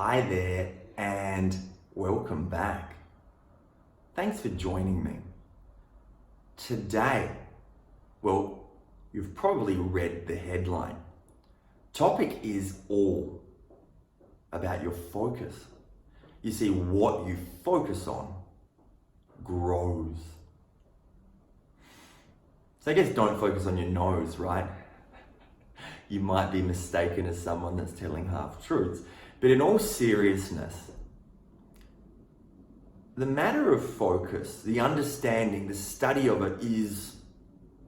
Hi there, and welcome back. Thanks for joining me. Today, well, you've probably read the headline. Topic is all about your focus. You see, what you focus on grows. So I guess don't focus on your nose, right? You might be mistaken as someone that's telling half-truths. But in all seriousness, the matter of focus, the understanding, the study of it is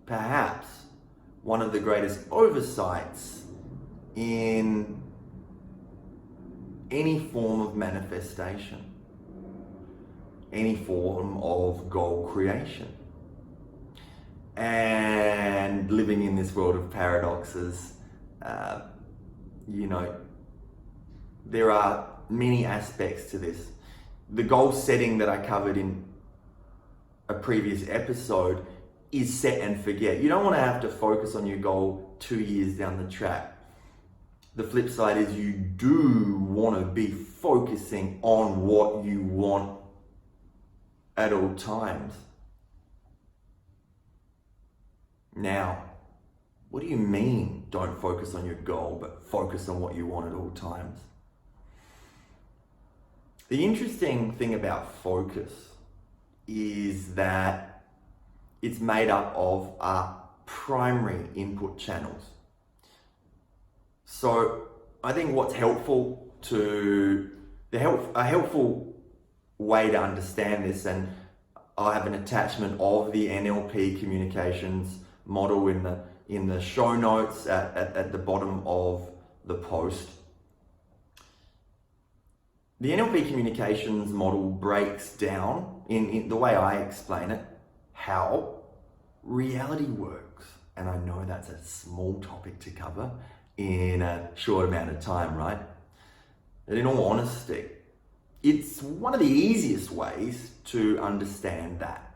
perhaps one of the greatest oversights in any form of manifestation, any form of goal creation. And living in this world of paradoxes, there are many aspects to this. The goal setting that I covered in a previous episode is set and forget. You don't want to have to focus on your goal 2 years down the track. The flip side is you do want to be focusing on what you want at all times. Now, what do you mean don't focus on your goal, but focus on what you want at all times? The interesting thing about focus is that it's made up of our primary input channels. So I think what's helpful a helpful way to understand this, and I'll have an attachment of the NLP communications model in the show notes at the bottom of the post. The NLP communications model breaks down, in the way I explain it, how reality works. And I know that's a small topic to cover in a short amount of time, right? But in all honesty, it's one of the easiest ways to understand that.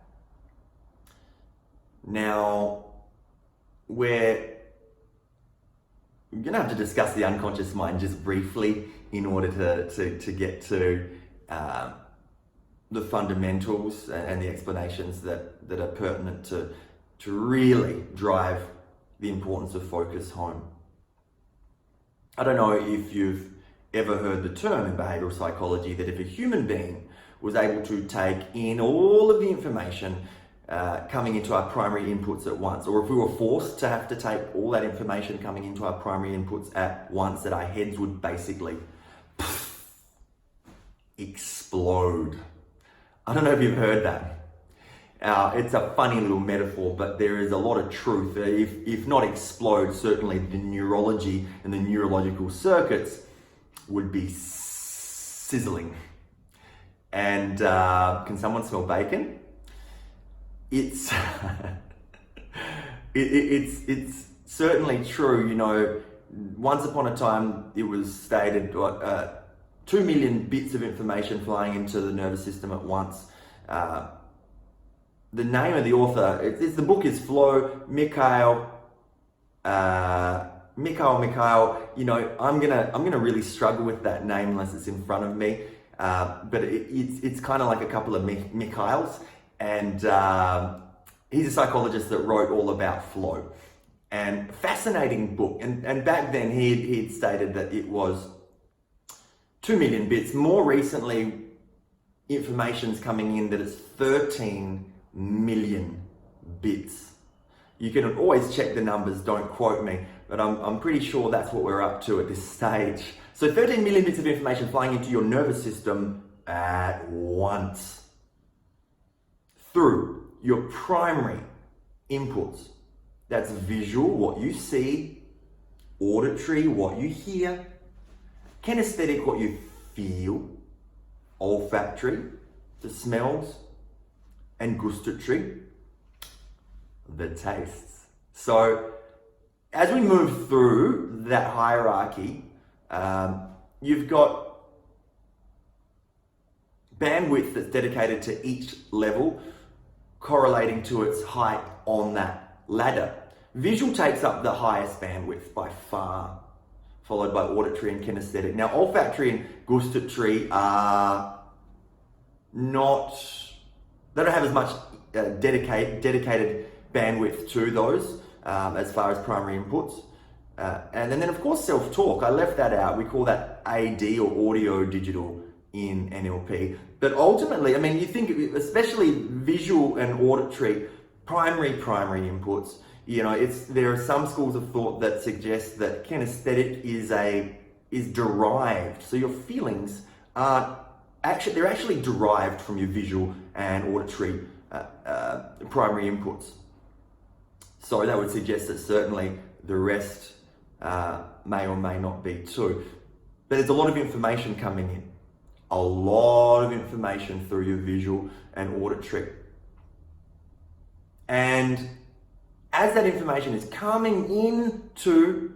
Now, we're going to have to discuss the unconscious mind just briefly in order to get to the fundamentals and the explanations that are pertinent to really drive the importance of focus home. I don't know if you've ever heard the term in behavioral psychology that if a human being was able to take in all of the information coming into our primary inputs at once, or if we were forced to have to take all that information coming into our primary inputs at once, that our heads would basically explode. I don't know if you've heard that. It's a funny little metaphor, but there is a lot of truth. If not explode, certainly the neurology and the neurological circuits would be sizzling. And can someone smell bacon? It's it's certainly true. You know, once upon a time it was stated 2 million bits of information flying into the nervous system at once. The name of the author, the book is Flow, Mikhail. You know, I'm gonna really struggle with that name unless it's in front of me. But it's kind of like a couple of Mikhails, and he's a psychologist that wrote all about flow. And fascinating book. And back then he'd stated that it was 2 million bits. More recently, information's coming in that it's 13 million bits. You can always check the numbers, don't quote me, but I'm pretty sure that's what we're up to at this stage. So 13 million bits of information flying into your nervous system at once through your primary inputs. That's visual, what you see, auditory, what you hear, kinesthetic, what you feel, olfactory, the smells, and gustatory, the tastes. So as we move through that hierarchy, you've got bandwidth that's dedicated to each level correlating to its height on that ladder. Visual takes up the highest bandwidth by far. followed by auditory and kinesthetic. Now, olfactory and gustatory are not, they don't have as much dedicated bandwidth to those as far as primary inputs. And then of course self-talk, I left that out. We call that AD or audio digital in NLP. But ultimately, I mean, you think, especially visual and auditory, primary inputs, you know, there are some schools of thought that suggest that kinesthetic is derived. So your feelings aren't actually, they're actually derived from your visual and auditory primary inputs. So that would suggest that certainly the rest may or may not be too. But there's a lot of information coming in. A lot of information through your visual and auditory. And as that information is coming into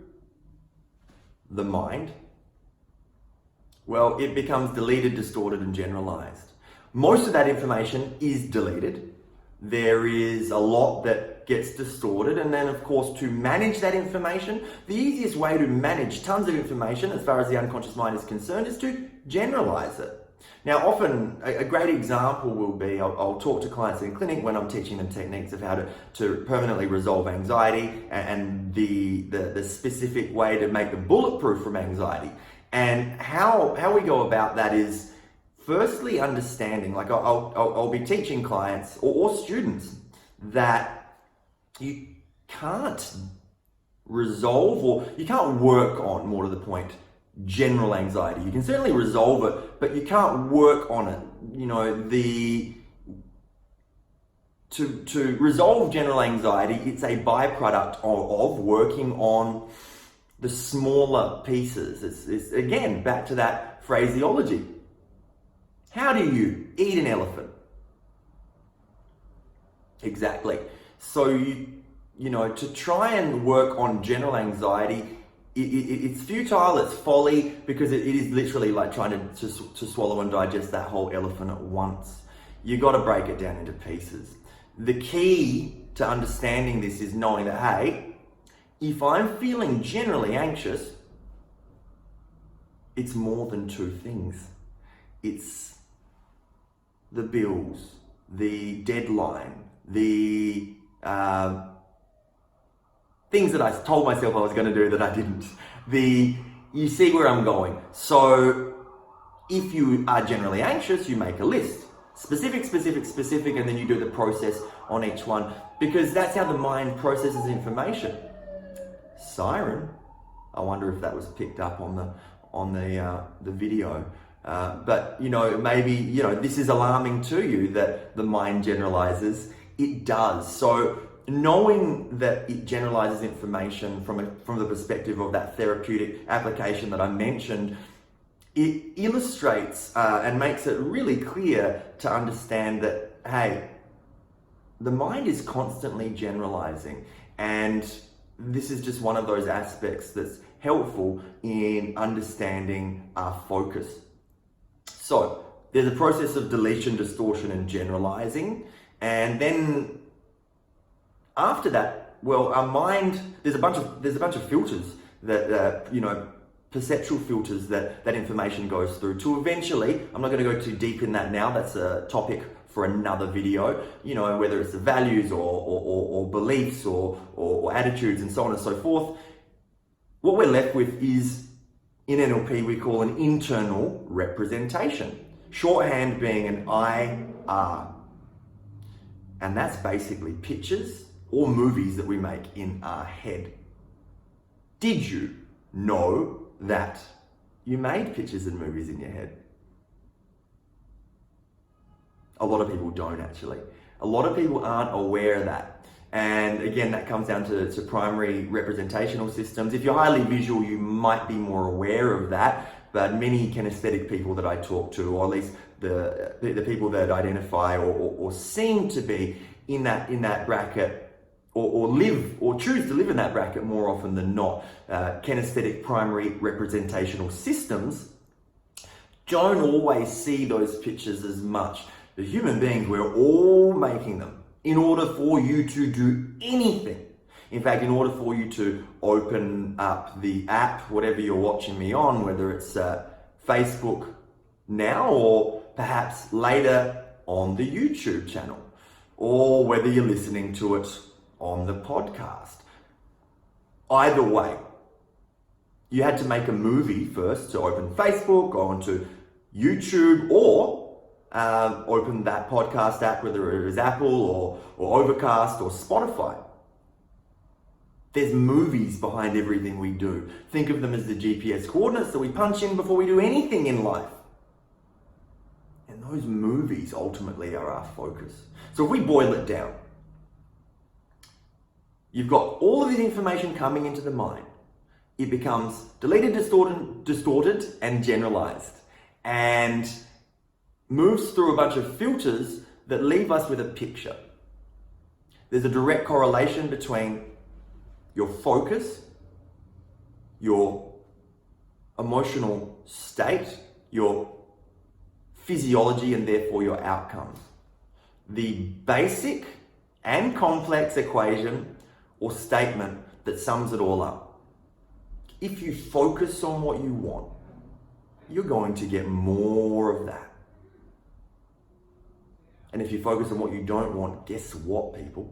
the mind, well, it becomes deleted, distorted, and generalized. Most of that information is deleted. There is a lot that gets distorted, and then of course to manage that information, the easiest way to manage tons of information as far as the unconscious mind is concerned is to generalize it. Now often a great example will be, I'll talk to clients in clinic when I'm teaching them techniques of how to permanently resolve anxiety and the specific way to make them bulletproof from anxiety. And how we go about that is firstly understanding, like I'll be teaching clients or students that you can't resolve, or you can't work on, more to the point, general anxiety. You can certainly resolve it, but you can't work on it. You know, to resolve general anxiety, it's a byproduct of working on the smaller pieces. It's again back to that phraseology. How do you eat an elephant? Exactly. So you know, to try and work on general anxiety, it's futile, it's folly, because it is literally like trying to swallow and digest that whole elephant at once. You got to break it down into pieces. The key to understanding this is knowing that, hey, if I'm feeling generally anxious, it's more than two things. It's the bills, the deadline, the things that I told myself I was going to do that I didn't. You see where I'm going. So if you are generally anxious, you make a list. Specific, and then you do the process on each one, because that's how the mind processes information. Siren. I wonder if that was picked up on the video. But you know, maybe, you know, this is alarming to you that the mind generalizes. It does. So knowing that it generalizes information from the perspective of that therapeutic application that I mentioned, it illustrates and makes it really clear to understand that, hey, the mind is constantly generalizing, and this is just one of those aspects that's helpful in understanding our focus. So there's a process of deletion, distortion, and generalizing, and then after that, well, our mind, there's a bunch of filters that you know, perceptual filters that information goes through to eventually, I'm not going to go too deep in that now, that's a topic for another video, you know, whether it's the values or beliefs or attitudes and so on and so forth. What we're left with is, in NLP, we call an internal representation, shorthand being an IR. And that's basically pictures or movies that we make in our head. Did you know that you made pictures and movies in your head? A lot of people don't, actually. A lot of people aren't aware of that. And again, that comes down to primary representational systems. If you're highly visual, you might be more aware of that. But many kinesthetic people that I talk to, or at least the people that identify or seem to be in that bracket, or live or choose to live in that bracket more often than not, kinesthetic primary representational systems don't always see those pictures as much. The human beings, we're all making them in order for you to do anything. In fact, in order for you to open up the app, whatever you're watching me on, whether it's Facebook now or perhaps later on the YouTube channel, or whether you're listening to it on the podcast, either way, you had to make a movie first to open Facebook, go onto YouTube, or open that podcast app, whether it is Apple or Overcast or Spotify. There's movies behind everything we do. Think of them as the GPS coordinates that we punch in before we do anything in life. And those movies ultimately are our focus. So if we boil it down, you've got all of the information coming into the mind. It becomes deleted, distorted, and generalized, and moves through a bunch of filters that leave us with a picture. There's a direct correlation between your focus, your emotional state, your physiology, and therefore your outcomes. The basic and complex equation or statement that sums it all up. If you focus on what you want, you're going to get more of that. And if you focus on what you don't want, guess what, people?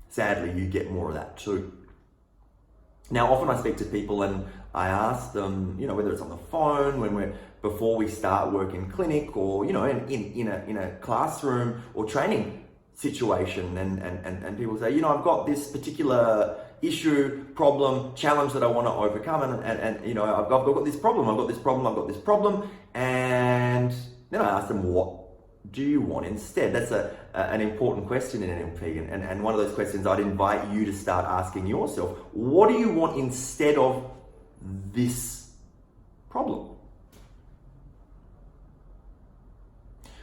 Sadly, you get more of that too. Now, often I speak to people and I ask them, whether it's on the phone, before we start work in clinic, or, in a classroom or training situation, and people say, I've got this particular issue, problem, challenge that I want to overcome, and I've got this problem, and then I ask them, what do you want instead? That's an important question in NLP, and one of those questions I'd invite you to start asking yourself. What do you want instead of this problem?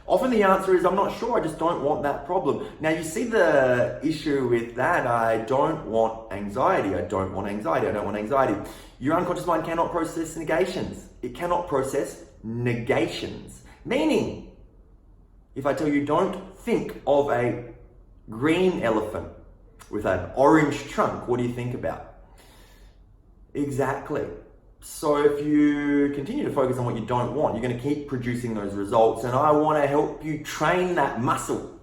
Often the answer is, I'm not sure, I just don't want that problem. Now you see the issue with that. I don't want anxiety. Your unconscious mind cannot process negations. It cannot process negations. Meaning, if I tell you don't think of a green elephant with an orange trunk, what do you think about? Exactly. So if you continue to focus on what you don't want, you're going to keep producing those results. And I want to help you train that muscle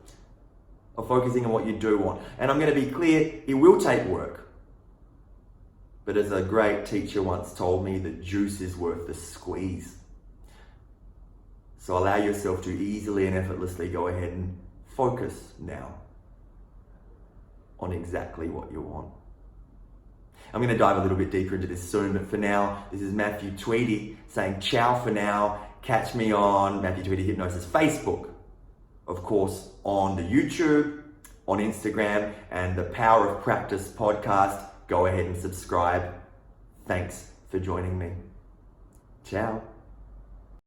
of focusing on what you do want. And I'm going to be clear, it will take work. But as a great teacher once told me, the juice is worth the squeeze. So allow yourself to easily and effortlessly go ahead and focus now on exactly what you want. I'm going to dive a little bit deeper into this soon, but for now, this is Matthew Tweedy saying ciao for now. Catch me on Matthew Tweedy Hypnosis Facebook, of course, on the YouTube, on Instagram, and the Power of Practice podcast. Go ahead and subscribe. Thanks for joining me. Ciao.